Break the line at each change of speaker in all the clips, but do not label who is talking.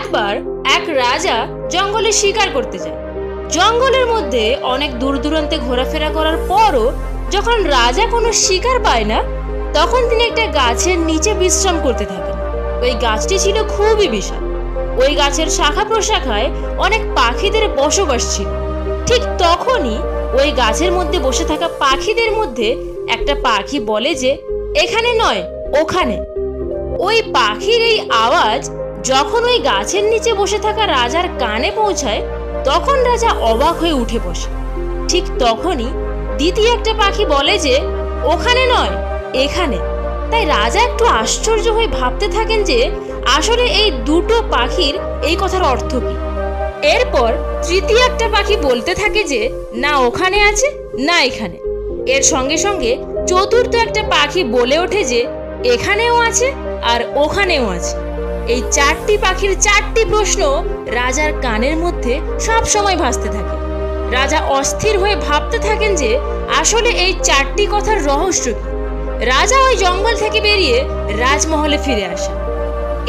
একবার এক রাজা জঙ্গলে শিকার করতে যায়। জঙ্গলের মধ্যে অনেক দূর দূরান্তে ঘোরাফেরা করার পরও যখন রাজা কোনো শিকার পায় না, তখন তিনি একটা গাছের নিচে বিশ্রাম করতে থাকেন। ওই গাছটি ছিল খুবই বিশাল। ওই গাছের শাখা প্রশাখায় অনেক পাখিদের বসবাস ছিল। ঠিক তখনই ওই গাছের মধ্যে বসে থাকা পাখিদের মধ্যে একটা পাখি বলে যে, এখানে নয়, ওখানে। ওই পাখির এই আওয়াজ যখন ওই গাছের নিচে বসে থাকা রাজার কানে পৌঁছায়, তখন রাজা অবাক হয়ে উঠে বসে। ঠিক তখনই দ্বিতীয় একটা পাখি বলে যে, ওখানে নয়, এখানে। তাই রাজা একটু আশ্চর্য হয়ে ভাবতে থাকেন যে আসলে এই দুটো পাখির এই কথার অর্থ কি। এরপর তৃতীয় একটা পাখি বলতে থাকে যে, না ওখানে আছে, না এখানে। এর সঙ্গে সঙ্গে চতুর্থ একটা পাখি বলে ওঠে যে, এখানেও আছে আর ওখানেও আছে। এই চারটি পাখির চারটি প্রশ্ন রাজার কানের মধ্যে সব সময় ভাসতে থাকে। রাজা অস্থির হয়ে ভাবতে থাকেন যে আসলে এই চারটি কথার রহস্য কি। রাজা ওই জঙ্গল থেকে বেরিয়ে রাজমহলে ফিরে আসেন।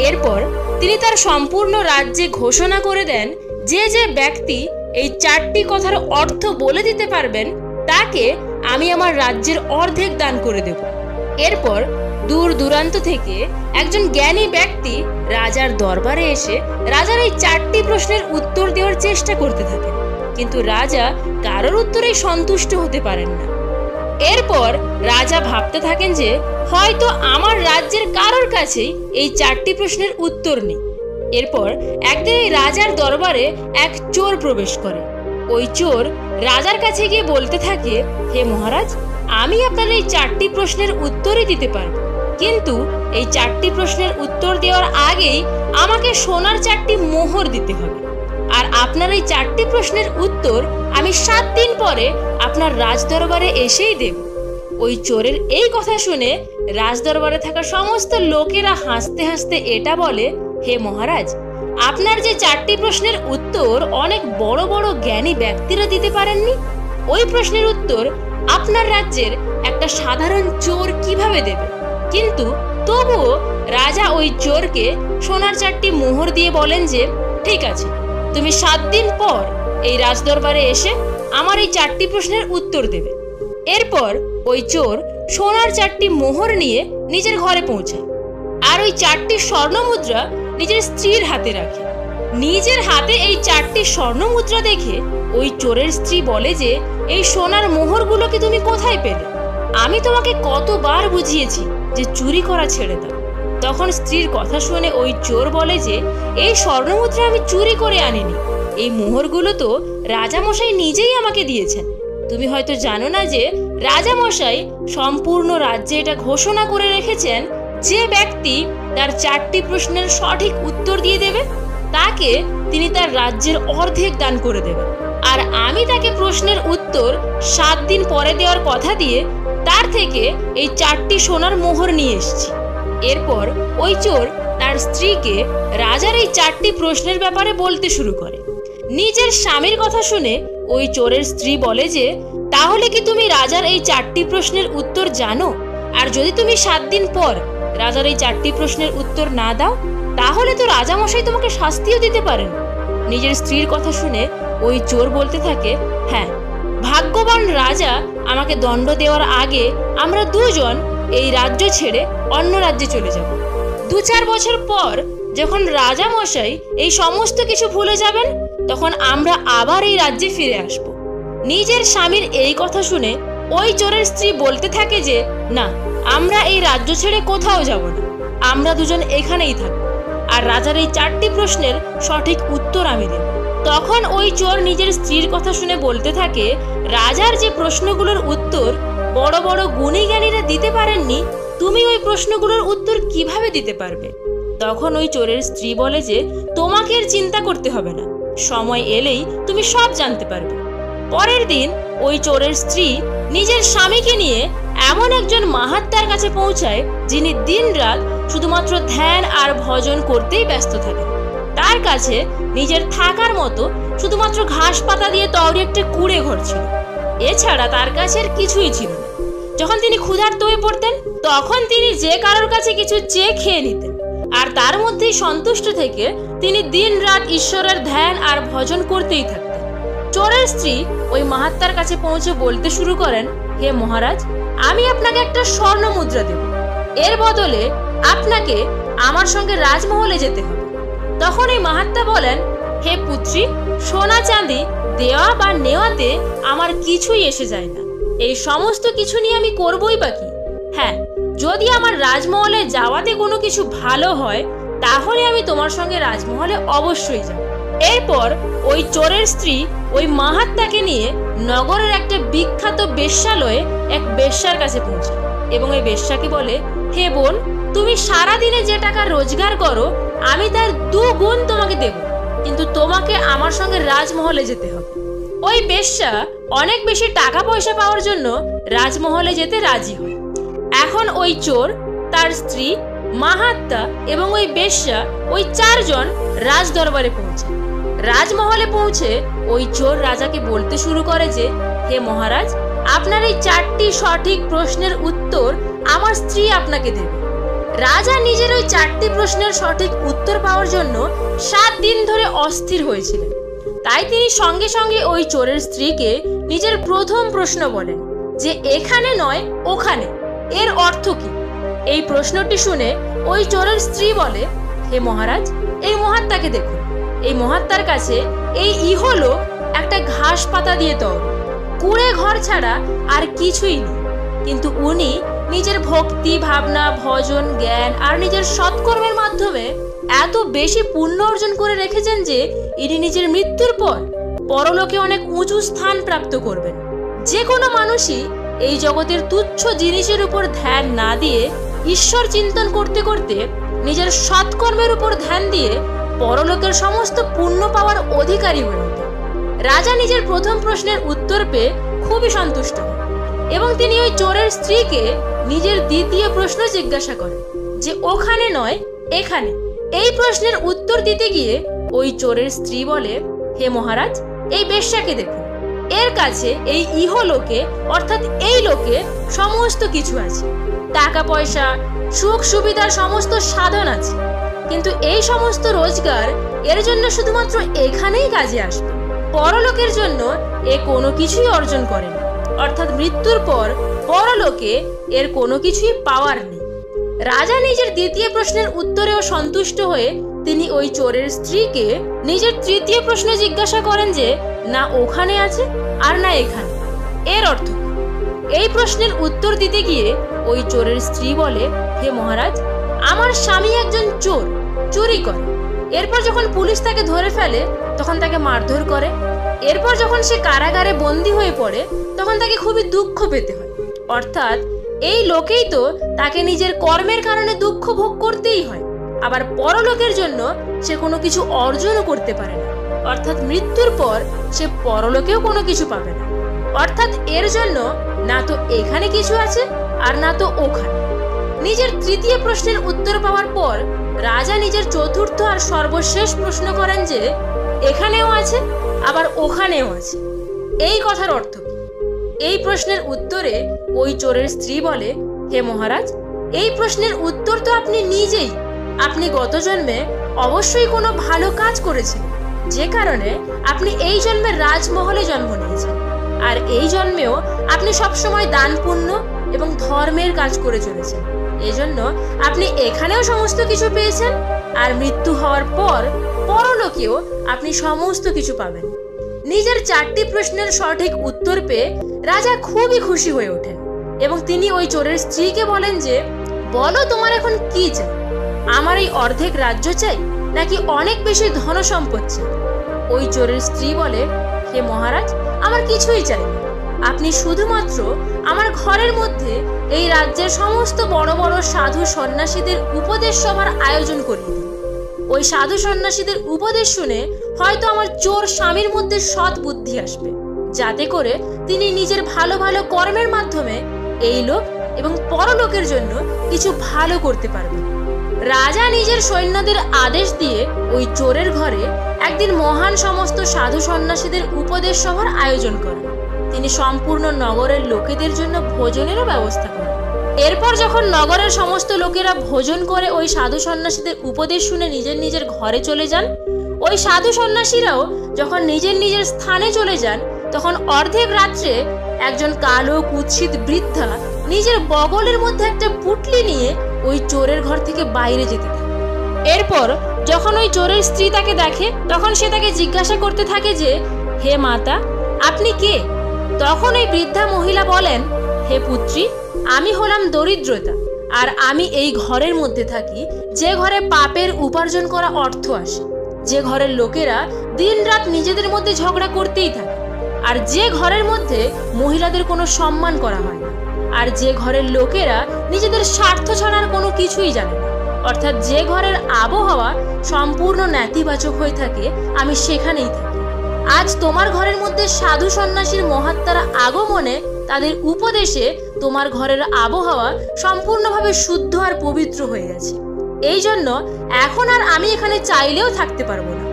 এরপর তিনি তার সম্পূর্ণ রাজ্যে ঘোষণা করে দেন, যে যে ব্যক্তি এই চারটি কথার অর্থ বলে দিতে পারবেন, তাকে আমি আমার রাজ্যের অর্ধেক দান করে দেব। এরপর দূর দূরান্ত থেকে একজন জ্ঞানী ব্যক্তি রাজার দরবারে এসে রাজার এই চারটি প্রশ্নের উত্তর দেওয়ার চেষ্টা করতে থাকেন, কিন্তু রাজা কারোর উত্তরেই সন্তুষ্ট হতে পারেন না। এরপর রাজা ভাবতে থাকেন যে হয়তো আমার রাজ্যের কারোর কাছেই এই চারটি প্রশ্নের উত্তর নেই। এরপর একদিন এই রাজার দরবারে এক চোর প্রবেশ করে। ওই চোর রাজার কাছে গিয়ে বলতে থাকে, হে মহারাজ, আমি আপনার এই চারটি প্রশ্নের উত্তরই দিতে পারবো, কিন্তু এই চারটি প্রশ্নের উত্তর দেওয়ার আগেই আমাকে সোনার চারটি মোহর দিতে হবে। আর আপনার এই চারটি প্রশ্নের উত্তর আমি 7 দিন পরে আপনার রাজদরবারে এসেই দেব। ওই চোরের এই কথা শুনে রাজদরবারে থাকা সমস্ত লোকেরা হাসতে হাসতে এটা বলে, হে মহারাজ, আপনার যে চারটি প্রশ্নের উত্তর অনেক বড় বড় জ্ঞানী ব্যক্তিরা দিতে পারেননি, ওই প্রশ্নের উত্তর আপনার রাজ্যের একটা সাধারণ চোর কিভাবে দেবে? কিন্তু তবুও রাজা ওই চোরকে সোনার চারটি মোহর দিয়ে বলেন যে, ঠিক আছে, তুমি 7 দিন পর এই রাজদরবারে এসে আমার এই চারটি প্রশ্নের উত্তর দেবে। এরপর ওই চোর সোনার চারটি মোহর নিয়ে নিজের ঘরে পৌঁছায়, আর ওই চারটি স্বর্ণমুদ্রা নিজের স্ত্রীর হাতে রাখে। নিজের হাতে এই চারটি স্বর্ণমুদ্রা দেখে ওই চোরের স্ত্রী বলে যে, এই সোনার মোহরগুলোকে তুমি কোথায় পেলে? আমি তোমাকে কতবার বুঝিয়েছি যে চুরি করা ছেড়ে দাও। তখন স্ত্রীর কথা শুনে ওই চোর বলে যে, এই স্বর্ণমুদ্রা আমি চুরি করে আনিনি, এই মোহরগুলো তো রাজামশাই নিজেই আমাকে দিয়েছেন। তুমি হয়তো জানো না যে রাজামশাই সম্পূর্ণ রাজ্যে এটা ঘোষণা করে রেখেছেন, যে ব্যক্তি তার চারটি প্রশ্নের সঠিক উত্তর দিয়ে দেবে, তাকে তিনি তার রাজ্যের অর্ধেক দান করে দেবেন। আর আমি তাকে প্রশ্নের উত্তর 7 দিন পরে দেওয়ার কথা দিয়ে তার থেকে এই চারটি সোনার মোহর নিয়ে এসেছি। এরপর ওই চোর তার স্ত্রীকে রাজার এই চারটি প্রশ্নের ব্যাপারে বলতে শুরু করে। নিজের স্বামীর কথা শুনে ওই চোরের স্ত্রী বলে যে, তাহলে কি তুমি রাজার এই চারটি প্রশ্নের উত্তর জানো? আর যদি তুমি 7 দিন পর রাজার এই চারটি প্রশ্নের উত্তর না দাও, তাহলে তো রাজামশাই তোমাকে শাস্তিও দিতে পারেন। নিজের স্ত্রীর কথা শুনে ওই চোর বলতে থাকে, হ্যাঁ, ভাগ্যবান রাজা আমাকে দণ্ড দেওয়ার আগে আমরা দুজন এই রাজ্য ছেড়ে অন্য রাজ্যে চলে যাব। 2-4 বছর পর যখন রাজামশাই এই সমস্ত কিছু ভুলে যাবেন, তখন আমরা আবার এই রাজ্যে ফিরে আসব। নিজের স্বামীর এই কথা শুনে ওই চোরের স্ত্রী বলতে থাকে যে, না, আমরা এই রাজ্য ছেড়ে কোথাও যাব না, আমরা দুজন এখানেই থাকব, আর রাজার এই চারটি প্রশ্নের সঠিক উত্তর আমি দেব। তখন ওই চোর নিজের স্ত্রীর কথা শুনে বলতে থাকে, রাজার যে প্রশ্নগুলোর উত্তর বড় বড় গুণী জ্ঞানীরা দিতে পারেননি, তুমি ওই প্রশ্নগুলোর উত্তর কিভাবে দিতে পারবে? তখন ওই চোরের স্ত্রী বলে যে, তোমাকে আর চিন্তা করতে হবে না, সময় এলেই তুমি সব জানতে পারবে। পরের দিন ওই চোরের স্ত্রী নিজের স্বামীকে নিয়ে এমন একজন মাহাত্মার কাছে পৌঁছায়, যিনি দিনরাত শুধুমাত্র ধ্যান আর ভজন করতেই ব্যস্ত থাকেন। তার কাছে নিজের থাকার মতো শুধুমাত্র ঘাস পাতা দিয়ে তৈরি একটা কুঁড়ে ঘর ছিল, এছাড়া তার কাছে আর কিছুই ছিল না। যখন তিনি ক্ষুধার্ত হয়ে পড়তেন, তখন তিনি যে কারোর কাছে কিছু চেয়ে খেয়ে নিতেন, আর তার মধ্যেই সন্তুষ্ট থেকে তিনি দিন রাত ঈশ্বরের ধ্যান আর ভজন করতেই থাকতেন। চোরের স্ত্রী ওই মহাত্মার কাছে পৌঁছে বলতে শুরু করেন, হে মহারাজ, আমি আপনাকে একটা স্বর্ণ মুদ্রা দেব, এর বদলে আপনাকে আমার সঙ্গে রাজমহলে যেতে হবে। তখন এই মহাত্মা বলেন, হে পুত্রী, সোনা চাঁদি দেওয়া বা নেওয়াতে আমার কিছুই এসে যায় না, এই সমস্ত কিছু নিয়ে আমি করবই বা কি? হ্যাঁ, যদি আমার রাজমহলে যাওয়াতে কোনো কিছু ভালো হয় তাহলে আমি তোমার সঙ্গে রাজমহলে অবশ্যই যাব। এরপর ওই চোরের স্ত্রী ওই মাহাত্মাকে নিয়ে নগরের একটা বিখ্যাত বেশ্যালয়ে এক বেশ্যার কাছে পৌঁছায় এবং এই বেশ্যাকে বলে, হে বোন, তুমি সারাদিনে যে টাকা রোজগার করো আমি তার 2 গুণ তোমাকে দেব, কিন্তু তোমাকে আমার সঙ্গে রাজমহলে যেতে হবে। ওই বেশ্যা অনেক বেশি টাকা পয়সা পাওয়ার জন্য রাজমহলে যেতে রাজি হয়। এখন ওই চোর, তার স্ত্রী, মাহাত্মা এবং ওই বেশ্যা, ওই 4 জন রাজ দরবারে পৌঁছে। রাজমহলে পৌঁছে ওই চোর রাজাকে বলতে শুরু করে যে, হে মহারাজ, আপনার এই 4টি সঠিক প্রশ্নের উত্তর আমার স্ত্রী আপনাকে দেবে। রাজা নিজের ওই 4টি প্রশ্নের সঠিক উত্তর পাওয়ার জন্য 7 দিন ধরে অস্থির হয়েছিলেন। তাই তিনি সঙ্গে সঙ্গে ওই চোরের স্ত্রীকে নিজের প্রথম প্রশ্ন বলেন যে, এখানে নয় ওখানে, এর অর্থ কি? এই প্রশ্নটি শুনে ওই চোরের স্ত্রী বলে, হে মহারাজ, এই মহাত্মাকে দেখুন, এই মহাত্মার কাছে এই ইহলোক একটা ঘাস পাতা দিয়ে তৈরি, কুড়ে ঘর ছাড়া আর কিছুই নেই, কিন্তু উনি নিজের ভক্তি, ভাবনা, ভজন, জ্ঞান আর নিজের সৎকর্মের মাধ্যমে এত বেশি পুণ্য অর্জন করে রেখেছেন যে ইনি নিজের মৃত্যুর পর পরলোকে অনেক উঁচু স্থান প্রাপ্ত করবেন। যে কোনো মানুষই এই জগতের তুচ্ছ জিনিসের উপর ধ্যান না দিয়ে ঈশ্বর চিন্তন করতে করতে নিজের সৎকর্মের উপর ধ্যান দিয়ে পরলোকের সমস্ত পুণ্য পাওয়ার অধিকারী হয়ে ওঠে। রাজা নিজের প্রথম প্রশ্নের উত্তর পেয়ে খুবই সন্তুষ্ট হন এবং তিনি ওই চোরের স্ত্রীকে নিজের দ্বিতীয় প্রশ্ন জিজ্ঞাসা করেন যে, ওখানে নয় এখানে। এই প্রশ্নের উত্তর দিতে গিয়ে ওই চোরের স্ত্রী বলে, হে মহারাজ, এই বেশ্যাকে দেখুন, এর কাছে এই ইহলোকে অর্থাৎ এই লোকে সমস্ত কিছু আছে, টাকা পয়সা, সুখ সুবিধার সমস্ত সাধন আছে, কিন্তু এই সমস্ত রোজগার এর জন্য শুধুমাত্র এখানেই কাজে আসবে। পরলোকের জন্য এ কোনো কিছুই অর্জন করে না, অর্থাৎ মৃত্যুর পর পরলোকে এর কোনো কিছুই পাওয়ার নেই। রাজা নিজের দ্বিতীয় প্রশ্নের উত্তরেও সন্তুষ্ট হয়ে তিনি ওই চোরের স্ত্রীকে নিজের তৃতীয় প্রশ্ন জিজ্ঞাসা করেন যে, না ওখানে আছে আর না এখানে, এর অর্থ কি? এই প্রশ্নের উত্তর দিতে গিয়ে ওই চোরের স্ত্রী বলে, হে মহারাজ, আমার স্বামী একজন চোর, চুরি করে। এরপর যখন পুলিশ তাকে ধরে ফেলে তখন তাকে মারধর করে। এরপর যখন সে কারাগারে বন্দী হয়ে পড়ে তখন তাকে খুবই দুঃখ পেতে হয়, অর্থাৎ এই লোকেই তো তাকে নিজের কর্মের কারণে দুঃখ ভোগ করতেই হয়। আবার পরলোকের জন্য সে কোনো কিছু অর্জনও করতে পারে না, অর্থাৎ মৃত্যুর পর সে পরলোকেও কোনো কিছু পাবে না, অর্থাৎ এর জন্য না তো এখানে কিছু আছে আর না তো ওখানে। নিজের তৃতীয় প্রশ্নের উত্তর পাওয়ার পর রাজা নিজের চতুর্থ আর সর্বশেষ প্রশ্ন করেন যে, এখানেও আছে আবার ওখানেও আছে, এই কথার অর্থ কি? এই প্রশ্নের উত্তরে ওই চোরের স্ত্রী বলে, হে মহারাজ, এই প্রশ্নের উত্তর তো আপনি নিজেই। আপনি গত জন্মে অবশ্যই কোনো ভালো কাজ করেছেন, যে কারণে আপনি এই জন্মে রাজমহলে জন্ম নিয়েছেন, আর এই জন্মেও আপনি সবসময় দান পুণ্য এবং ধর্মের কাজ করে চলেছেন। এজন্য আপনি এখানেও সমস্ত কিছু পেয়েছেন, আর মৃত্যু হওয়ার পর পরলোকেও আপনি সমস্ত কিছু পাবেন। নিজের 4টি প্রশ্নের সঠিক উত্তর পেয়ে রাজা খুবই খুশি হয়ে ওঠেন এবং তিনি ওই চোরের স্ত্রীকে বলেন যে, বলো তোমার এখন কি চাই? আমার এই অর্ধেক রাজ্য চাই নাকি অনেক বেশি ধন সম্পদ চাই? ওই চোরের স্ত্রী বলে, হে মহারাজ, আমার কিছুই চাই না, আপনি শুধুমাত্র আমার ঘরের মধ্যে এই রাজ্যের সমস্ত বড় বড় সাধু সন্ন্যাসীদের উপদেশ সভার আয়োজন করিয়ে দিন। ওই সাধু সন্ন্যাসীদের উপদেশ শুনে হয়তো আমার চোর স্বামীর মধ্যে সৎ বুদ্ধি আসবে, যাতে করে তিনি নিজের ভালো ভালো কর্মের মাধ্যমে এই লোক এবং পরলোকের জন্য কিছু ভালো করতে পারবেন। রাজা নিজের সৈন্যদের আদেশ দিয়ে ওই চোরের ঘরে একদিন মহান সমস্ত সাধু সন্ন্যাসীদের উপদেশ সভার আয়োজন করেন। তিনি সম্পূর্ণ নগরের লোকেদের জন্য ভোজনেরও ব্যবস্থা করেন। এরপর যখন নগরের সমস্ত লোকেরা ভোজন করে ওই সাধু সন্ন্যাসীদের উপদেশ শুনে নিজের নিজের ঘরে চলে যান, ওই সাধু সন্ন্যাসীরাও যখন নিজের নিজের স্থানে চলে যান, তখন অর্ধেক রাত্রে একজন কালো কুৎসিত বৃদ্ধা নিজের বগলের মধ্যে একটা পুটলি নিয়ে ওই চোরের ঘর থেকে বাইরে যেতে থাকে। এরপর যখন ওই চোরের স্ত্রী তাকে দেখে, তখন সে তাকে জিজ্ঞাসা করতে থাকে যে, হে মাতা, আপনি কে? তখন ওই বৃদ্ধা মহিলা বলেন, হে পুত্রী, আমি হলাম দরিদ্রতা, আর আমি এই ঘরের মধ্যে থাকি যে ঘরে পাপের উপার্জন করা অর্থ আসে, যে ঘরের লোকেরা দিনরাত নিজেদের মধ্যে ঝগড়া করতেই থাকে, আর যে ঘরের মধ্যে মহিলাদের কোনো সম্মান করা হয় না, আর যে ঘরের লোকেরা নিজেদের স্বার্থ ছাড়ার কোনো কিছুই জানে না, অর্থাৎ যে ঘরের আবহাওয়া সম্পূর্ণ নেতিবাচক হয়ে থাকে, আমি সেখানেই থাকি। আজ তোমার ঘরের মধ্যে সাধু সন্ন্যাসীর মহাত্মারা আগমনে, তাদের উপদেশে তোমার ঘরের আবহাওয়া সম্পূর্ণভাবে শুদ্ধ আর পবিত্র হয়ে গেছে। এই জন্য এখন আর আমি এখানে চাইলেও থাকতে পারবো না।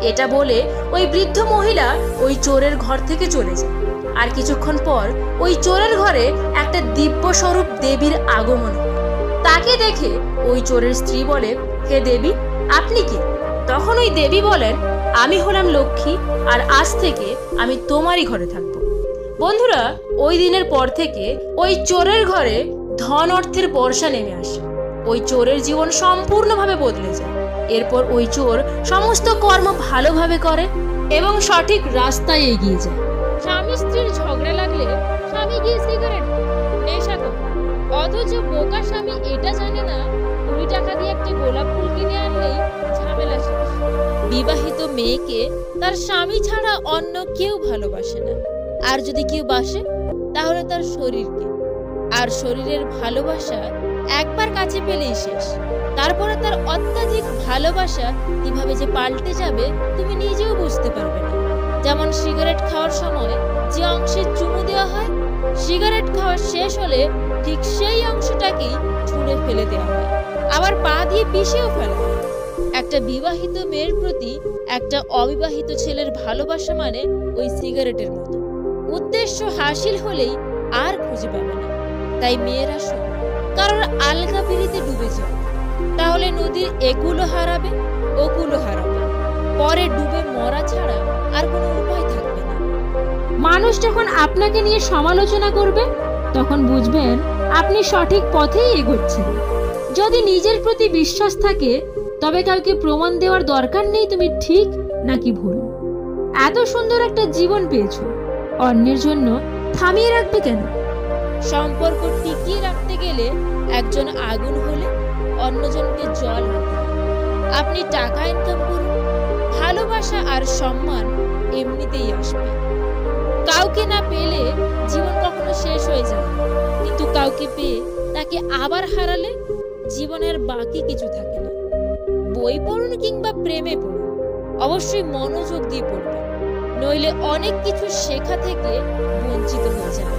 এটা বলে ওই বৃদ্ধ মহিলা ওই চোরের ঘর থেকে চলে যায়। আর কিছুক্ষণ পর ওই চোরের ঘরে একটা দিব্য স্বরূপ দেবীর আগমন হয়। তাকে দেখে ওই চোরের স্ত্রী বলে, হে দেবী, আপনি কে? তখন ওই দেবী বলেন, আমি হলাম লক্ষ্মী, আর আজ থেকে আমি তোমারই ঘরে থাকবো। বন্ধুরা, ওই দিনের পর থেকে ওই চোরের ঘরে ধন অর্থের বর্ষা নেমে আসে। ওই চোরের জীবন সম্পূর্ণভাবে বদলে যায়। এরপর ওই চোর সমস্ত কর্ম ভালোভাবে করে এবং সঠিক রাস্তায় এগিয়ে যায়। স্বামী স্ত্রীর ঝগড়া লাগলে স্বামী গিয়ে সিগারেট নেশা করে, অথচ বোকা স্বামী এটা জানে না 20 টাকা দিয়ে একটা গোলাপ ফুল কিনে আনলেই ঝামেলা শেষ। বিবাহিত মেয়েকে তার স্বামী ছাড়া অন্য কেউ ভালোবাসে না, আর যদি কেউ বাসে তাহলে তার শরীরকে। আর শরীরের ভালোবাসা একবার কাছে পেলেই শেষ। তারপরে তার অত্যাধিক ভালোবাসা কিভাবে যে পাল্টে যাবে তুমি নিজেও বুঝতে পারবে না। যেমন সিগারেট খাওয়ার সময় যে অংশে চুমু দেওয়া হয়, সিগারেট খাওয়া শেষ হলে ঠিক সেই অংশটাকেই ছুঁড়ে ফেলে দেওয়া হয়, আবার পা দিয়ে পিষেও ফেলা হয়। একটা বিবাহিত মেয়ের প্রতি একটা অবিবাহিত ছেলের ভালোবাসা মানে ওই সিগারেটের মতো, উদ্দেশ্য হাসিল হলেই আর খুঁজে পাবে না। তাই মেয়েরা শোনো, কারোর আলগা পিড়িতে ডুবে যাও, তাহলে নদীর একুলো হারাবে, ওকুলো হারাবে, পরে ডুবে মরা ছাড়া আর কোনো উপায় থাকবে না। মানুষ যখন আপনাকে নিয়ে সমালোচনা করবে, তখন বুঝবেন আপনি সঠিক পথেই এগোচ্ছেন। যদি নিজের প্রতি বিশ্বাস থাকে, তবে কাউকে প্রমাণ দেওয়ার দরকার নেই তুমি ঠিক নাকি ভুল। এত সুন্দর একটা জীবন পেয়েছো, অন্যের জন্য থামিয়ে রাখবে কেন? সম্পর্ক টিকিয়ে রাখতে গেলে একজন আগুন হলে অন্যজনকে জল হতে হয়। আপনি টাকা ইনকাম করুন, ভালোবাসা আর সম্মান এমনিতেই আসবে। কাউকে না পেলে জীবন কখনো শেষ হয়ে যায়, কিন্তু কাউকে পেয়ে তাকে আবার হারালে জীবনের বাকি কিছু থাকে না। বই পড়ুন কিংবা প্রেমে পড়ুন, অবশ্যই মনোযোগ দিয়ে পড়বেন, নইলে অনেক কিছু শেখা থেকে বঞ্চিত হয়ে যাবে।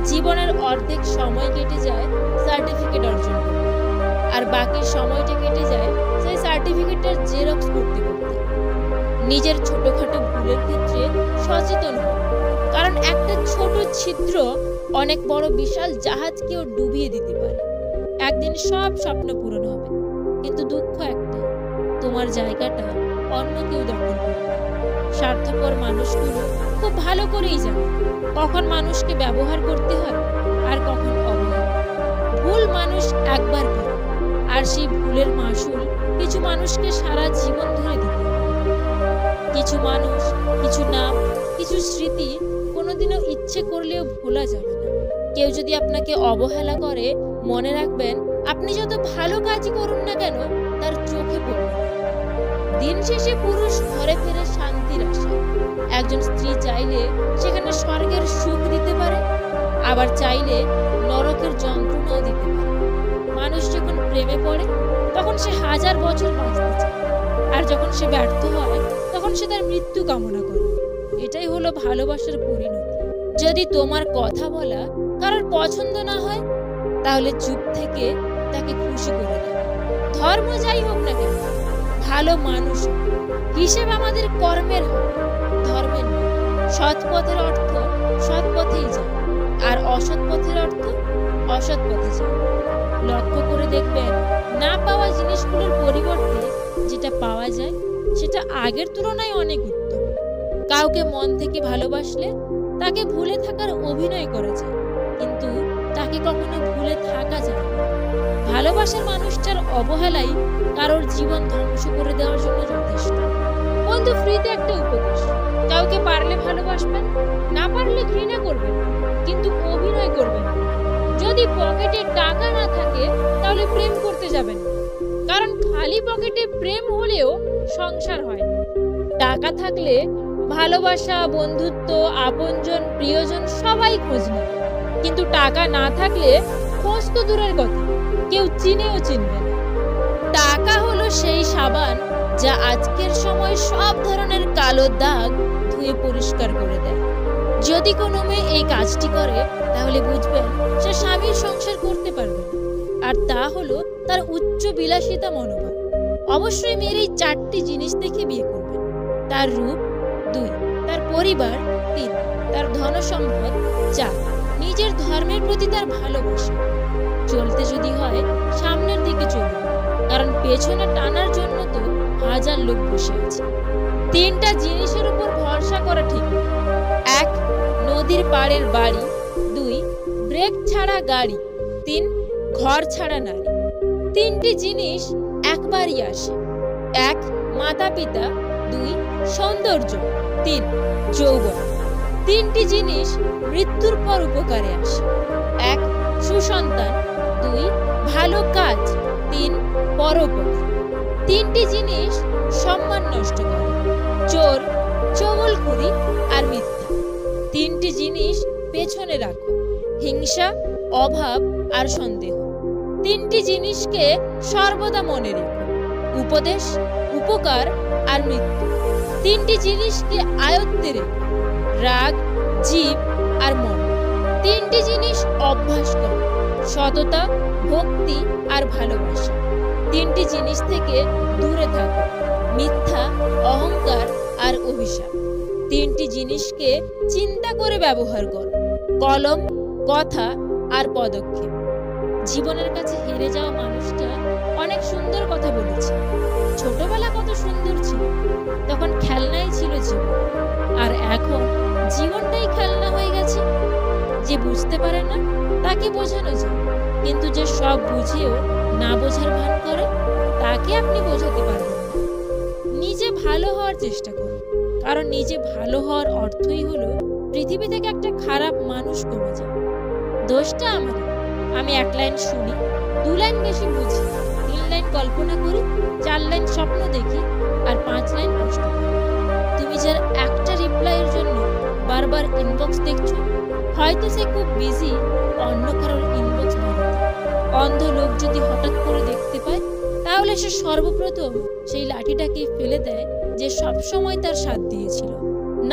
জীবনের অর্ধেক সময় কেটে যায় সার্টিফিকেট অর্জন করতে, আর বাকি সময়টা কেটে যায় সেই সার্টিফিকেটের জেরক্স করতে করতে। নিজের ছোটখাটো ভুলের ক্ষেত্রে সচেতন হন, কারণ একটা ছোট ছিদ্র অনেক বড় বিশাল জাহাজকেও ডুবিয়ে দিতে পারে। একদিন সব স্বপ্ন পূরণ হবে, কিন্তু দুঃখ একটাই, তোমার জায়গাটা অন্য কেউ দখল করবে। স্বার্থপর মানুষগুলো খুব ভালো করেই জানে কখন মানুষকে ব্যবহার করতে হয় আর কখন অবহেলা। ভুল মানুষ একবার করে, আর সেই ভুলের মাসুল কিছু মানুষকে সারা জীবন ধরে দিতে হয়। কিছু মানুষ, কিছু নাম, কিছু স্মৃতি কোনোদিনও ইচ্ছে করলেও ভোলা যাবে না। কেউ যদি আপনাকে অবহেলা করে, মনে রাখবেন আপনি যত ভালো কাজই করুন না কেন তার চোখে পড়বে। দিন শেষে পুরুষ ঘরে ফেরে শান্তির আশায়। একজন স্ত্রী চাইলে সেখানে স্বর্গের সুখ দিতে পারে, আবার চাইলে নরকের যন্ত্রণাও দিতে পারে। মানুষ যখন প্রেমে পড়ে তখন সে 1000 বছর বাঁচতে চায়, আর যখন সে ব্যর্থ হয় তখন সে তার মৃত্যু কামনা করে। এটাই হলো ভালোবাসার পরিণতি। যদি তোমার কথা বলা কারোর পছন্দ না হয়, তাহলে চুপ থেকে তাকে খুশি করে দাও। ধর্ম যাই হোক না কেন, ভালো মানুষ হিসেব আমাদের কর্মের হবে, ধর্মের নয়। সৎ পথের অর্থ সৎ পথেই যায়, আর অসৎ পথের অর্থ
অসৎ পথে যায়। লক্ষ্য করে দেখবেন, না পাওয়া জিনিসগুলোর পরিবর্তে যেটা পাওয়া যায় সেটা আগের তুলনায় অনেক উত্তম। কাউকে মন থেকে ভালোবাসলে তাকে ভুলে থাকার অভিনয় করা যায়, কিন্তু তাকে কখনো ভুলে থাকা যায় না। ভালোবাসার মানুষটার অবহেলাই কারোর জীবন ধ্বংস করে দেওয়ার জন্য যথেষ্ট। বন্ধু, ফ্রিতে একটা উপদেশ, কাউকে পারলে ভালোবাসবেন, না পারলে ঘৃণা করবেন, কিন্তু অভিনয় করবেন। যদি পকেটে টাকা না থাকে তাহলে প্রেম করতে যাবেন না, কারণ খালি পকেটে প্রেম হলেও সংসার হয় না। টাকা থাকলে ভালোবাসা, বন্ধুত্ব, আপনজন, প্রিয়জন সবাই খোঁজ নেবে, কিন্তু টাকা না থাকলে খোঁজ তো দূরের কথা, কেউ চিনেও চিনবে না। টাকা হলো সেই সাবান যা আজকের সময় সব ধরনের কালো দাগ ধুয়ে পরিষ্কার করে দেয়। যদি কোনো মেয়ে এই কাজটি করে তাহলে বুঝবেন সে স্বামীর সংসার করতে পারবে না, আর তা হলো তার উচ্চ বিলাসিতা মনোভাব। অবশ্যই মেয়ের এই 4টি জিনিস দেখে বিয়ে করবেন: তার রূপ, 2 তার পরিবার, 3 তার ধন সম্পদ, 4 নিজের ধর্মের প্রতি তার ভালোবাসা। চলতে যদি হয় সামনের দিকে চলুন, কারণ পেছনে টানার জন্য তো হাজার লোক বসে আছে। 3টা জিনিসের উপর ভরসা করা ঠিক না: 1 নদীর পাড়ের বাড়ি, 2 ব্রেক ছাড়া গাড়ি, 3 ঘর ছাড়া নারী। 3টি জিনিস একবারই আসে: 1 মাতা পিতা, 2 সৌন্দর্য, 3 যৌবন। 3টি জিনিস মৃত্যুর পর উপকারে আসে: 1 সুসন্তান, 2 ভালো কাজ, 3 পরোপকার। 3টি জিনিস সম্মান নষ্ট করে: চোর, চগলখুরি আর মিথ্যা। 3টি জিনিস পেছনে রাখো: হিংসা, অভাব আর সন্দেহ। 3টি জিনিসকে সর্বদা মনে রেখো: উপদেশ, উপকার আর মৃত্যু। 3টি জিনিসকে আয়ত্তে রেখো: রাগ, জীব আর মন। 3টি জিনিস অভ্যাস করো: সততা, ভক্তি আর ভালোবাসা। 3টি জিনিস থেকে দূরে থাকো: মিথ্যা, অহংকার আর অভিশাপ। 3টি জিনিসকে চিন্তা করে ব্যবহার করো: কলম, কথা আর পদক্ষেপ। জীবনের কাছে হেরে যাওয়া মানুষটা অনেক সুন্দর কথা বলেছে। ছোটবেলা কত সুন্দর ছিল, তখন খেলনাই ছিল জীবন, আর এখন জীবনটাই খেলনা হয়ে গেছে। যে বুঝতে পারে না তাকে বোঝানো যায়, কিন্তু যে সব বুঝেও না বোঝার ভান করে তাকে আপনি বোঝাতে পারবেন না। নিজে ভালো হওয়ার চেষ্টা করো, কারণ নিজে ভালো হওয়ার অর্থই হলো পৃথিবী থেকে একটা খারাপ মানুষ কমে যায়। দোষটা আমার, আমি 1 লাইন শুনি, 2 লাইন বেশি বুঝি, 3 লাইন কল্পনা করি, 4 লাইন স্বপ্ন দেখি আর 5 লাইন কষ্ট করি। তুমি যার একটা রিপ্লাইয়ের জন্য বারবার ইনবক্স দেখছো, হয়তো সে খুব বিজি অন্য কারোর ইনবক্স ভরাতে। অন্ধ লোক যদি হঠাৎ করে দেখতে পায়, তাহলে সে সর্বপ্রথম সেই লাঠিটাকে ফেলে দেয় যে সবসময় তার সাথ দিয়েছিল।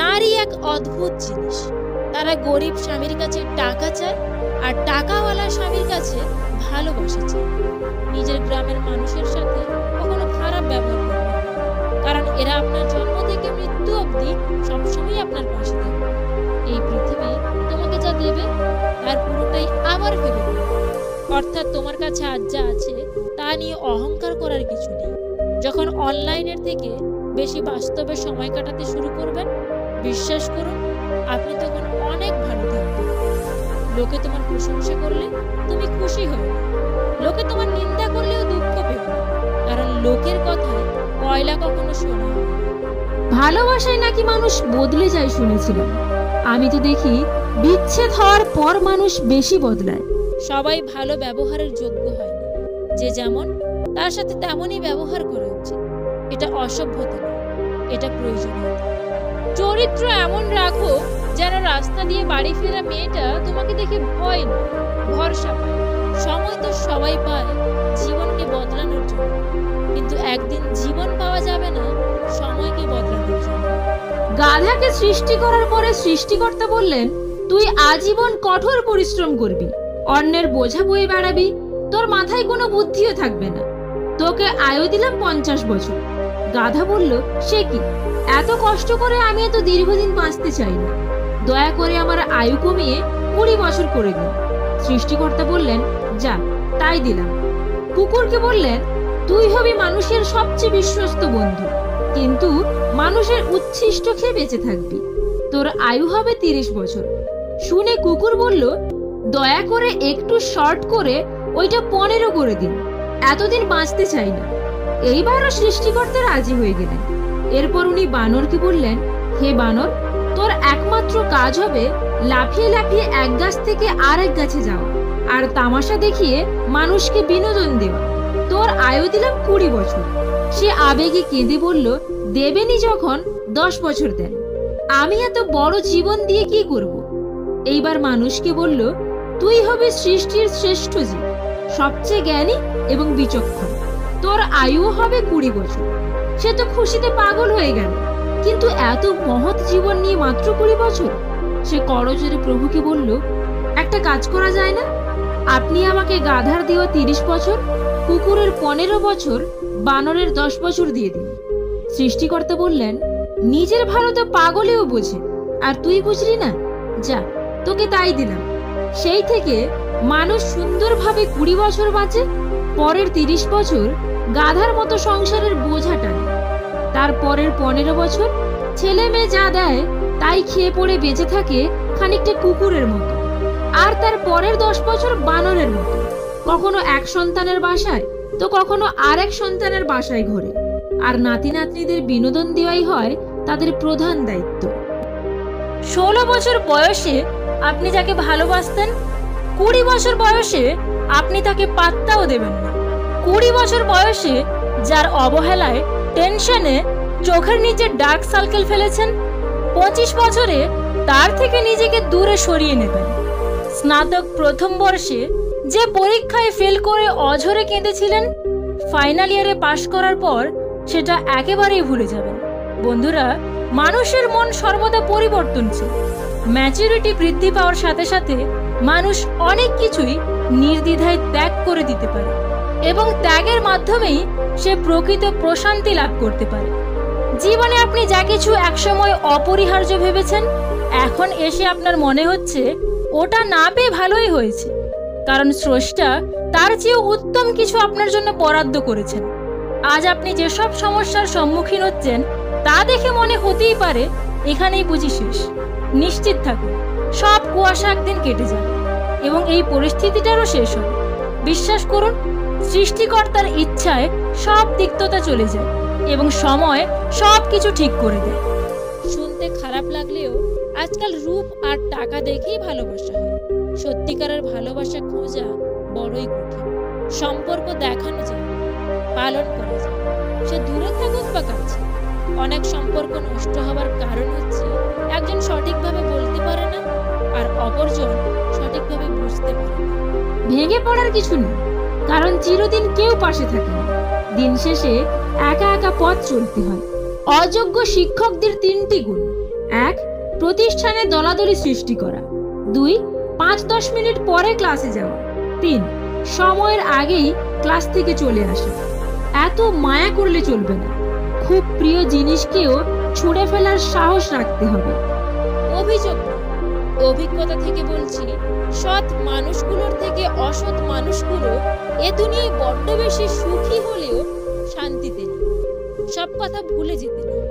নারী এক অদ্ভুত জিনিস, তারা গরিব স্বামীর কাছে টাকা চায় আর টাকাওয়ালা স্বামীর কাছে ভালোবাসা চায়। নিজের গ্রামের মানুষের সাথে কখনো খারাপ ব্যবহার করবে না, কারণ এরা আপনার জন্ম থেকে মৃত্যু অবধি সবসময় আপনার পাশে থাকবে। এই পৃথিবী তোমাকে যা দেবে তার পুরোটাই আবার ফেলে দেবে। অর্থাৎ তোমার কাছে আজ যা আছে তা নিয়ে অহংকার করার কিছু নেই। যখন অনলাইনের থেকে বেশি বাস্তবে সময় কাটাতে শুরু করবেন, বিশ্বাস করুন আপনি তখন অনেক ভালো থাকবেন। লোকে তোমার প্রশংসা করলে তুমি খুশি হবে, লোকে তোমার নিন্দা করলেও দুঃখ পেবে, কারণ লোকের কথায় কয়লা কখনো শোনা হয় না।
ভালোবাসায় নাকি মানুষ বদলে যায় শুনেছিলাম, আমি তো দেখি বিচ্ছেদ হওয়ার পর মানুষ বেশি বদলায়।
সবাই ভালো ব্যবহারের যোগ্য হয় না, যে যেমন তার সাথে তেমনই ব্যবহার করা উচিত। এটা অসভ্যতা নয়, এটা প্রয়োজনীয়তা। চরিত্র এমন রাখো যেন রাস্তা দিয়ে বাড়ি ফেরা মেয়েটা তোমাকে দেখে ভয় না, ভরসা পায়। সময় তো সবাই পায় জীবনকে বদলানোর জন্য, কিন্তু একদিন জীবন পাওয়া যাবে না সময়কে বদলানোর জন্য।
গাধাকে সৃষ্টি করার পরে সৃষ্টিকর্তা বললেন, তুই আজীবন কঠোর পরিশ্রম করবি, অন্যের বোঝা বয়ে বেড়াবি, তোর মাথায় কোনো বুদ্ধিও থাকবে না, তোকে আয়ু দিলাম 50 বছর। গাধা বলল, সে কি, এত কষ্ট করে আমি এত দীর্ঘদিন বাঁচতে চাই না, দয়া করে আমার আয়ু কমিয়ে 20 বছর করে দিন।
সৃষ্টিকর্তা বললেন, যা, তাই দিলাম। কুকুরকে বললেন, তুই হবি মানুষের সবচেয়ে বিশ্বস্ত বন্ধু, কিন্তু মানুষের উচ্ছিষ্ট খেয়ে বেঁচে থাকবি। তোর আয়ু হবে 30 বছর। শুনে কুকুর বলল, দয়া করে একটু শর্ট করে ওইটা 15 করে দিন, এতদিন বাঁচতে চাই না। এইবারও সৃষ্টিকর্তা রাজি হয়ে গেলেন। এরপর উনি বানরকে বললেন, হে বানর, তোর একমাত্র কাজ হবে লাফিয়ে লাফিয়ে এক গাছ থেকে আরেক গাছে যাওয়া আর তামাশা দেখিয়ে মানুষকে বিনোদন দেওয়া। তোর আয়ু দিলাম 20 বছর। সে আবেগে কেঁদে বলল, দেবেনই যখন 10 বছর দেন, আমি এত বড় জীবন দিয়ে কি করব? এইবার মানুষকে বলল, তুই হবি সৃষ্টির শ্রেষ্ঠ জীব, সবচেয়ে জ্ঞানী এবং বিচক্ষণ। তোর আয়ু হবে 20 বছর। সে তো খুশিতে পাগল হয়ে গেল, কিন্তু এত মহৎ জীবন নিয়ে মাত্র 20 বছর। সে করজোরে প্রভুকে বলল, একটা কাজ করা যায় না? আপনি আমাকে গাধার দেওয়া 30 বছর, কুকুরের 15 বছর, বানরের 10 বছর দিয়ে দিন। সৃষ্টিকর্তা বললেন, নিজের ভালো তো পাগলেও বোঝে, আর তুই বুঝলি না? যা, তোকে তাই দিলাম। সেই থেকে মানুষ সুন্দরভাবে 20 বছর বাঁচে, পরের 30 বছর গাধার মতো সংসারের বোঝা টানে। তার পরের 15 বছর ছেলে মেয়ে যা দেয় তাই খেয়ে পড়ে বেঁচে থাকে খানিকটা কুকুরের মতো। আর তার পরের 10 বছর বানরের মতো, কখনো এক সন্তানের বাসায় তো কখনো আরেক সন্তানের বাসায় ঘোরে। আর নাতি নাতনিদের বিনোদন দেওয়াই হয় তাদের প্রধান দায়িত্ব।
16 বছর বয়সে আপনি যাকে ভালোবাসতেন, 20 বছর বয়সে আপনি তাকে পাত্তাও দেবেন না। 20 বছর বয়সে যার অবহেলায়, টেনশনে চোখের নিচে ডার্ক সার্কেল ফেলেছেন, 25 বছরে তার থেকে নিজেকে দূরে সরিয়ে নেবেন। স্নাতক প্রথম বর্ষে যে পরীক্ষায় ফেল করে অঝরে কেঁদেছিলেন, ফাইনাল ইয়ারে পাশ করার পর সেটা একেবারেই ভুলে যাবেন। বন্ধুরা, মানুষের মন সর্বদা পরিবর্তনশীল। ম্যাচুরিটি বৃদ্ধি পাওয়ার সাথে সাথে মানুষ অনেক কিছুই নির্দ্বিধায় ত্যাগ করে দিতে পারে এবং ত্যাগের মাধ্যমেই সে প্রকৃত প্রশান্তি লাভ করতে পারে। জীবনে আপনি যা কিছু একসময় অপরিহার্য ভেবেছেন, এখন এসে আপনার মনে হচ্ছে ওটা না পেয়ে ভালোই হয়েছে, কারণ স্রষ্টা তার চেয়েও উত্তম কিছু আপনার জন্য বরাদ্দ করেছেন। আজ আপনি যেসব সমস্যার সম্মুখীন হচ্ছেন তা দেখে মনে হতেই পারে এখানেই বুঝি শেষ। নিশ্চিত থাকুন, সব কুয়াশা একদিন কেটে যাবে এবং এই পরিস্থিতিটারও শেষ হবে। বিশ্বাস করুন, সৃষ্টিকর্তার ইচ্ছায় সব তিক্ততা চলে যায় এবং সময় সব কিছু ঠিক করে দেয়।
শুনতে খারাপ লাগলেও আজকাল রূপ আর টাকা দেখেই ভালোবাসা হয়। সত্যিকারের ভালোবাসা খোঁজা বড়ই কঠিন। সম্পর্ক দেখানো যায়, পালন করা যায়, সে দূরে থাকুক বা কাছে। অনেক সম্পর্ক নষ্ট হবার কারণ হচ্ছে একজন সঠিকভাবে বলতে পারে না আর অপরজন সঠিকভাবে বুঝতে পারে না।
ভেঙে পড়ার কিছু নেই, কারণ চিরদিন কেউ পাশে থাকে না। দিন শেষে একা একা পথ চলতে হয়। অযোগ্য শিক্ষকদের 3টি গুণ: 1. প্রতিষ্ঠানে দলাদলি সৃষ্টি করা। 2. 5-10 মিনিট পরে ক্লাসে যাওয়া। 3. সময়ের আগেই ক্লাস থেকে চলে আসা। এত মায়া করলে চলবে না। খুব প্রিয় জিনিসকেও ছুঁড়ে ফেলার সাহস রাখতে হবে।
অভিযোগ, অভিজ্ঞতা থেকে বলছি, সৎ মানুষগুলোর থেকে অসৎ মানুষগুলো এ দুনিয়ায় বড্ড বেশি সুখী হলেও শান্তিতে নেই। সব কথা ভুলে যেতে নেই।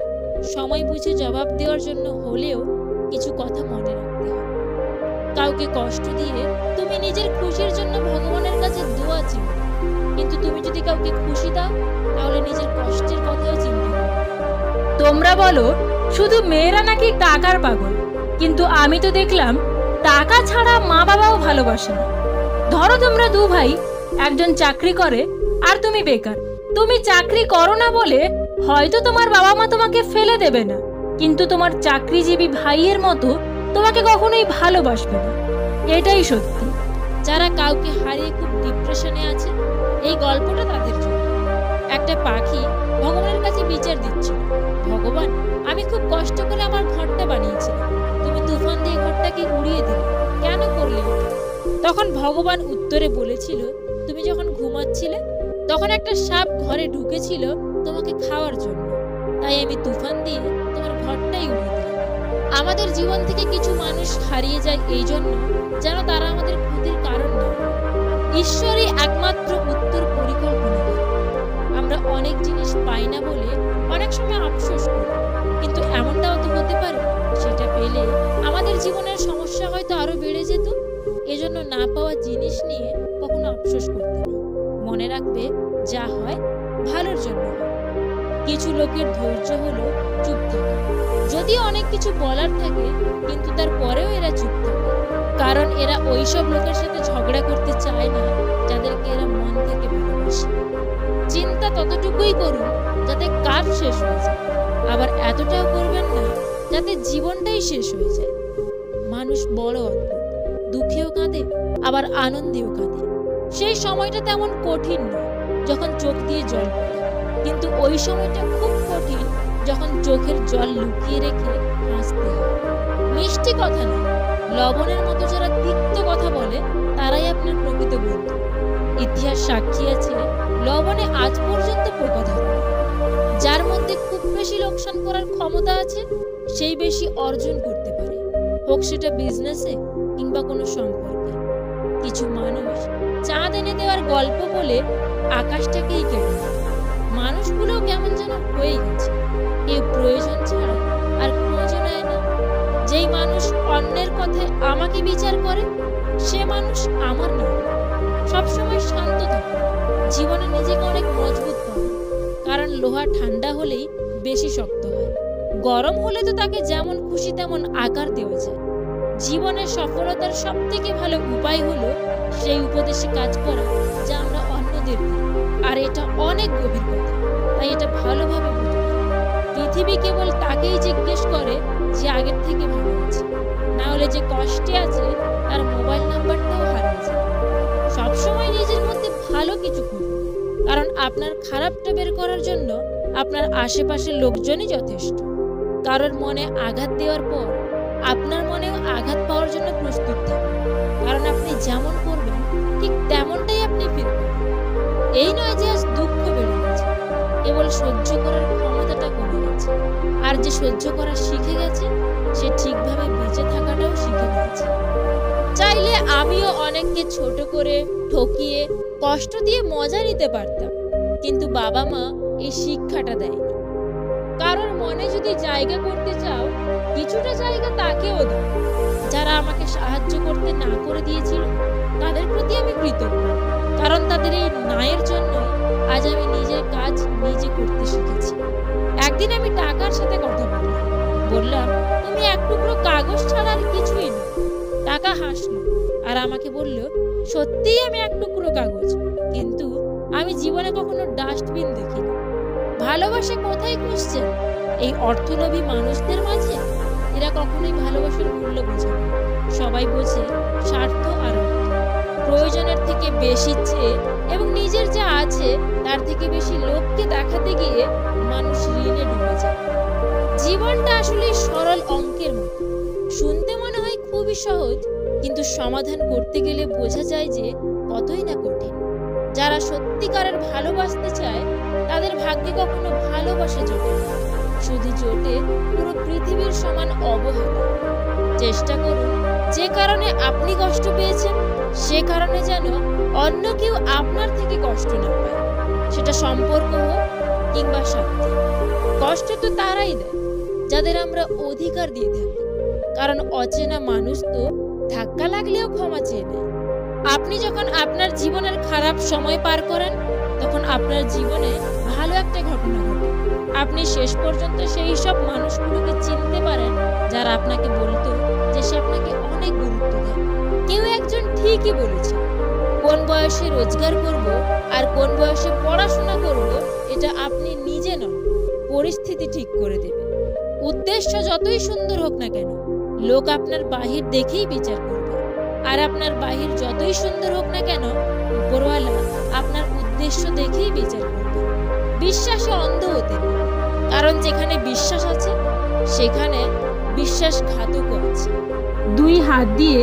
সময় বুঝে জবাব দেওয়ার জন্য হলেও কিছু কথা মনে রাখতে হবে। কাউকে কষ্ট দিয়ে তুমি নিজের খুশির জন্য ভগবানের কাছে দোয়া চেও, কিন্তু তুমি যদি কাউকে খুশি দাও তাহলে নিজের কষ্টের কথাও চিন্তা করো।
তোমরা বলো শুধু মেয়েরা নাকি টাকার পাগল, কিন্তু আমি তো দেখলাম টাকা ছাড়া মা বাবাও ভালোবাসে না। ধরো তোমরা 2 ভাই, একজন চাকরি করে আর তুমি বেকার। তুমি চাকরি করো না বলে হয়তো তোমার বাবা মা তোমাকে ফেলে দেবে না, কিন্তু তোমার চাকরিজীবী ভাইয়ের মতো তোমাকে কখনোই ভালোবাসবে না। এটাই সত্যি।
যারা কাউকে হারিয়ে খুব ডিপ্রেশনে আছে, এই গল্পটা তাদের জন্য। একটা পাখি ভগবানের কাছে বিচার দিচ্ছিল, ভগবান, আমি খুব কষ্ট করে আমার ঘরটা বানিয়েছিলাম, তুমি তুফান দিয়ে ঘরটাকে উড়িয়ে দিলে, কেন করলে? তখন ভগবান উত্তরে বলেছিল, তুমি যখন ঘুমাচ্ছিলে তখন একটা সাপ ঘরে ঢুকেছিল তোমাকে খাওয়ার জন্য, তাই আমি তুফান দিয়ে তোমার ঘরটাই উড়িয়ে দিলাম। আমাদের জীবন থেকে কিছু মানুষ হারিয়ে যায় এই জন্য যেন তারা আমাদের ক্ষতির কারণ না। ঈশ্বরই একমাত্র উত্তর পরিকল্পনা। আমরা অনেক জিনিস পাই না বলে অনেক সময় আফসোস করি, কিন্তু এমনটাও তো হতে পারে সেটা পেলে আমাদের জীবনের সমস্যা হয়তো আরো বেড়ে যেত। এজন্য না পাওয়া জিনিস নিয়ে কখনো আফসোস করতে নেই। মনে রাখবে, যা হয় ভালোর জন্য হয়। কিছু লোকের ধৈর্য হলো চুপ থাকা। যদিও অনেক কিছু বলার থাকে, কিন্তু তারপরেও এরা চুপ থাকে, কারণ এরা ওইসব লোকের সাথে ঝগড়া করতে চায় না যাদেরকে এরা মন থেকে ভালোবাসে। চিন্তা ততটুকুই করুন যাতে কাজ শেষ হয়ে যায়, আবার এতটাও করবেন না যাতে জীবনটাই শেষ হয়ে যায়। মানুষ বড় অদ্ভুত, দুঃখেও কাঁদে আবার আনন্দেও কাঁদে। সেই সময়টা তেমন কঠিন নয় যখন চোখ দিয়ে জল পড়ে, কিন্তু ওই সময়টা খুব কঠিন যখন চোখের জল লুকিয়ে রেখে হাসতে হয়। মিষ্টি কথা নয়, লবণের মতো যারা তিক্ত কথা বলে তারাই আপনার প্রকৃত বন্ধু। ইতিহাস সাক্ষী আছে, লবণে আজ পর্যন্ত পোকা ধরে। যার মধ্যে খুব বেশি লোকসান করার ক্ষমতা আছে সেই বেশি অর্জন করতে পারে, হোক সেটা বিজনেসে কিংবা কোনো সম্পর্কে। কিছু মানুষ চাঁদ এনে দেওয়ার গল্প বলে আকাশটাকেই কেটে দেয়। মানুষগুলোও কেমন যেন হয়ে গেছে, কেউ প্রয়োজন ছাড়া আর খোঁজও নেয় না। যেই মানুষ অন্যের কথায় আমাকে বিচার করে সে মানুষ আমার নয়। সবসময় শান্ত থাকে, জীবনে নিজেকে অনেক মজবুত করে, কারণ লোহা ঠান্ডা হলেই বেশি শক্ত হয়, গরম হলে তো তাকে যেমন খুশি তেমন আকার দেওয়া যায়। জীবনের সফলতার সব থেকে ভালো উপায় হলো সেই উপদেশে কাজ করা যা আমরা অন্যদের দিই। আর এটা অনেক গভীর কথা, তাই এটা ভালোভাবে বুঝতে। পৃথিবী কেবল তাকেই জিজ্ঞেস করে যে আগের থেকে ভালো আছে, না হলে যে কষ্টে আছে তার মোবাইল নাম্বারটাও হারিয়ে যায়। সবসময় নিজের মধ্যে ভালো কিছু করুন, কারণ আপনার খারাপটা বের করার জন্য আপনার আশেপাশের লোকজনই যথেষ্ট। কারোর মনে আঘাত দেওয়ার পর আপনার মনেও আঘাত পাওয়ার জন্য প্রস্তুত থাকুন, কারণ আপনি যেমন করবেন ঠিক তেমনটাই আপনি ফিরবেন। এই নয় যে আজ দুঃখ বেড়ে গেছে, কেবল সহ্য করার ক্ষমতাটা কমে গেছে। আর যে সহ্য করা শিখে গেছে সে ঠিকভাবে বেঁচে থাকাটাও শিখে গেছে। চাইলে আমিও অনেককে ছোট করে, ঠকিয়ে, কষ্ট দিয়ে মজা নিতে পারতাম, কিন্তু বাবা মা এই শিক্ষাটা দেয়নি। কারোর মনে যদি জায়গা করতে চাও, কিছুটা জায়গা তাকেও দাও। যারা আমাকে সাহায্য করতে না করে দিয়েছিল তাদের প্রতি আমি কৃতজ্ঞ, কারণ তাদের এই ন্যায়ের জন্য আজ আমি নিজের কাজ নিজে করতে শিখেছি। একদিন আমি টাকার সাথে কথা বললাম, তুমি এক টুকরো কাগজ ছাড়া আর কিছুই না। টাকা হাসলো আর আমাকে বলল, সত্যিই আমি এক টুকরো কাগজ, কিন্তু আমি জীবনে কখনো ডাস্টবিন দেখিনি। ভালোবাসা কোথায় খুঁজছেন? এই অর্থলোভী মানুষদের মাঝে? এরা কখনোই ভালোবাসার মূল্য বোঝে না। সবাই বোঝে স্বার্থ আর প্রয়োজনের থেকে বেশি চেয়ে এবং নিজের যা আছে তার থেকে বেশি লোককে দেখাতে গিয়ে মানুষ ঋণে ডুবে যায়। জীবনটা আসলে সরল অঙ্কের মতো, শুনতে মনে হয় খুবই সহজ, কিন্তু সমাধান করতে গেলে বোঝা যায় যে কতই না কঠিন। যারা সত্যিকারের ভালোবাসতে চায় তাদের ভাগ্যে কখনো ভালোবাসা জোটে না, শুধু জোটে পুরো পৃথিবীর সমান অবহেলা। চেষ্টা করুন যে কারণে আপনি কষ্ট পেয়েছেন সে কারণে যেন অন্য কেউ আপনার থেকে কষ্ট না পায়, সেটা সম্পর্ক হোক কিংবা স্বার্থ। কষ্ট তো তারাই দেয় যাদের আমরা অধিকার দিয়ে থাকি, কারণ অচেনা মানুষ তো ধাক্কা লাগলেও ক্ষমা চেয়ে নেয়। আপনি যখন আপনার জীবনের খারাপ সময় পার করেন তখন আপনার জীবনে ভালো একটা ঘটনা ঘটে। আপনি শেষ পর্যন্ত সেই সব মানুষগুলোকে চিনতে পারেন যারা আপনাকে বলতো যে সে আপনাকে অনেক গুরুত্ব দেয়। কেউ একজন ঠিকই বলেছে, কোন বয়সে রোজগার করব আর কোন বয়সে পড়াশোনা করব এটা আপনি নিজে নন, পরিস্থিতি ঠিক করে দেবে। উদ্দেশ্য যতই সুন্দর হোক না কেন, লোক আপনার বাহির দেখেই বিচার করবে, আর আপনার বাহির যতই সুন্দর হোক না কেন, উপরওয়ালা আপনার উদ্দেশ্য দেখেই বিচার করবে। বিশ্বাসে অন্ধ হতে নেই, কারণ যেখানে বিশ্বাস আছে সেখানে বিশ্বাসঘাতকও আছে।
2 হাত দিয়ে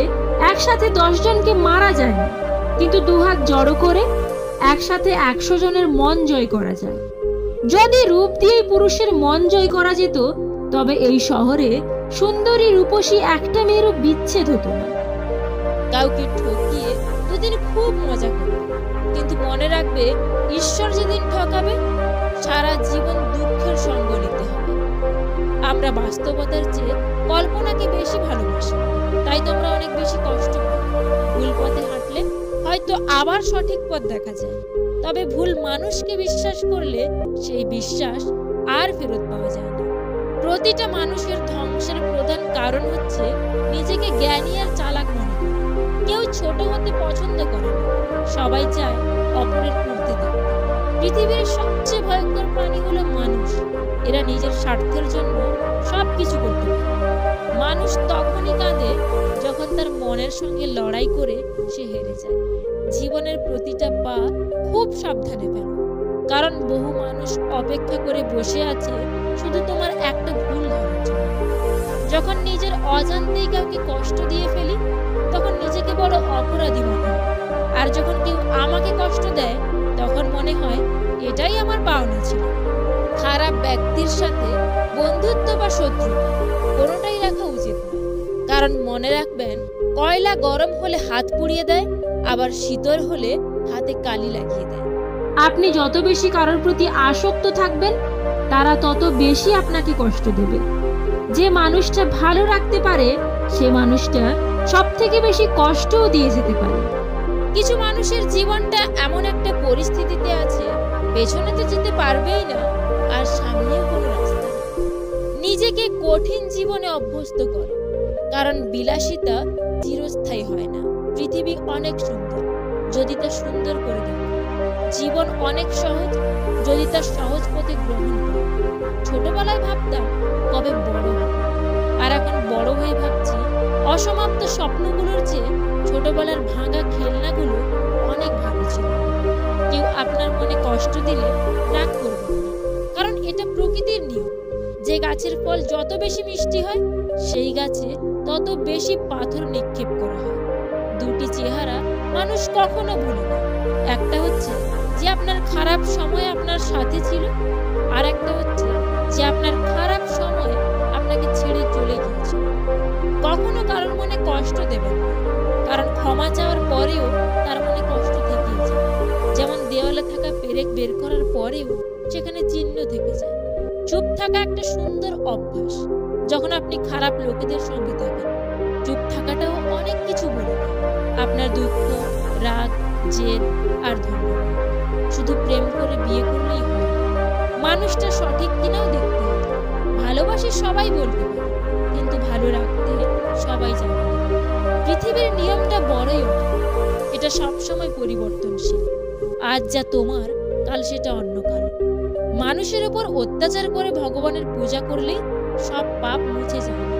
একসাথে 10 জনকে মারা যায় না, কিন্তু 2 হাত জড়ো করে একসাথে 100 জনের মন জয় করা যায়। যদি রূপ দিয়ে পুরুষের মন জয় করা যেত তবে এই শহরে
সুন্দরী রূপসী একটা মেয়েরও বিচ্ছেদ হতো না। কাউকে ঠকিয়ে দুদিন খুব মজা করবে, কিন্তু মনে রাখবে ঈশ্বর যেদিন ঠকাবে সারা জীবন দুঃখের সঙ্গ নিতে হবে। আমরা বাস্তবতার চেয়ে কল্পনাকে বেশি ভালোবাসি, তাই তোমরা অনেক বেশি কষ্ট পাও। ভুল পথে হাঁটলে হয়তো আবার সঠিক পথ দেখা যায়, তবে ভুল মানুষকে বিশ্বাস করলে সেই বিশ্বাস আর ফেরত পাওয়া যায় না। প্রতিটা মানুষের ধ্বংসের প্রধান কারণ হচ্ছে নিজেকে জ্ঞানী আর চালাক মনে করা। কেউ ছোট হতে পছন্দ করে না, সবাই চায় অপরের উঠতে দেয়। পৃথিবীর সবচেয়ে ভয়ঙ্কর প্রাণী হলো মানুষ। এরা নিজের স্বার্থের জন্য সবকিছু করতে পারে। মানুষ তখনই কাঁদে যখন তার মনের সঙ্গে লড়াই করে সে হেরে যায়। জীবনের প্রতিটা পা খুব সাবধানে ফেলো, কারণ বহু মানুষ অপেক্ষা করে বসে আছে শুধু তোমার একটা ভুল ধরার জন্য। যখন নিজের অজান্তেই কাউকে কষ্ট দিয়ে ফেলি তখন নিজেকে বড় অপরাধী মনে হয়, আর যখন কেউ আমাকে কষ্ট দেয় তখন মনে হয় এটাই আমার পাওনা ছিল। খারাপ ব্যক্তির সাথে বন্ধুত্ব বা শত্রুতা কোনোটাই রাখা উচিত নয়, কারণ মনে রাখবেন কয়লা গরম হলে হাত পুড়িয়ে দেয়, আবার শীতল হলে হাতে কালি লাগিয়ে দেয়। আপনি যত বেশি কারোর প্রতি আসক্ত থাকবেন তারা তত বেশি আপনাকে কষ্ট দেবে। যে মানুষটা ভালো রাখতে পারে সে মানুষটা সব থেকে বেশি কষ্টও দিয়ে যেতে পারে। কিছু মানুষের জীবনটা এমন একটা পরিস্থিতিতে আছে, পেছনে তো যেতে পারবেই না আর সামনেও কোনো রাস্তা নেই। নিজেকে কঠিন জীবনে অভ্যস্ত করো, কারণ বিলাসিতা চিরস্থায়ী হয় না। পৃথিবী অনেক সুন্দর যদি তা সুন্দর করে দেখো। জীবন অনেক সহজ যদি তার সহজ পথে গ্রহণ করো। ছোটবেলায় ভাবতাম কবে বড় হব, আর এখন বড় হয়ে ভাবছি অসমাপ্ত স্বপ্নগুলোর চেয়ে ছোটবেলার ভাঙা খেলনাগুলো অনেক ভালো ছিল। কেউ আপনার মনে কষ্ট দিলে রাগ করবেন না, কারণ এটা প্রকৃতির নিয়ম। যে গাছের ফল যত বেশি মিষ্টি হয় সেই গাছে তত বেশি পাথর নিক্ষেপ করা হয়। দুটি চেহারা মানুষ কখনো ভুলে না। একটা হচ্ছে যে আপনার খারাপ সময় আপনার সাথে ছিল, আর একটা হচ্ছে যে আপনার খারাপ সময় আপনাকে ছেড়ে চলে গিয়েছিল। কখনো কারোর মনে কষ্ট দেবেন না, কারণ ক্ষমা চাওয়ার পরেও তার মনে কষ্ট থেকেই যায়। যেমন দেওয়ালে থাকা পেরেক বের করার পরেও সেখানে চিহ্ন থেকে যায়। চুপ থাকা একটা সুন্দর অভ্যাস। যখন আপনি খারাপ লোকেদের সঙ্গে থাকেন, চুপ থাকাটাও অনেক কিছু বলে দেয়। আপনার দুঃখ, রাগ, জেদ আর ধন্যবাদ। শুধু প্রেম করে বিয়ে করলেই হয় না, মানুষটা সঠিক কিনাও দেখতে হবে। ভালোবাসি সবাই বলতে পারে, কিন্তু ভালো রাখতে সবাই জানে না। পৃথিবীর নিয়মটা বড়ই ওঠে, এটা সবসময় পরিবর্তনশীল। আজ যা তোমার কাল সেটা অন্য কারো। মানুষের উপর অত্যাচার করে ভগবানের পূজা করলেই সব পাপ মুছে যায় না।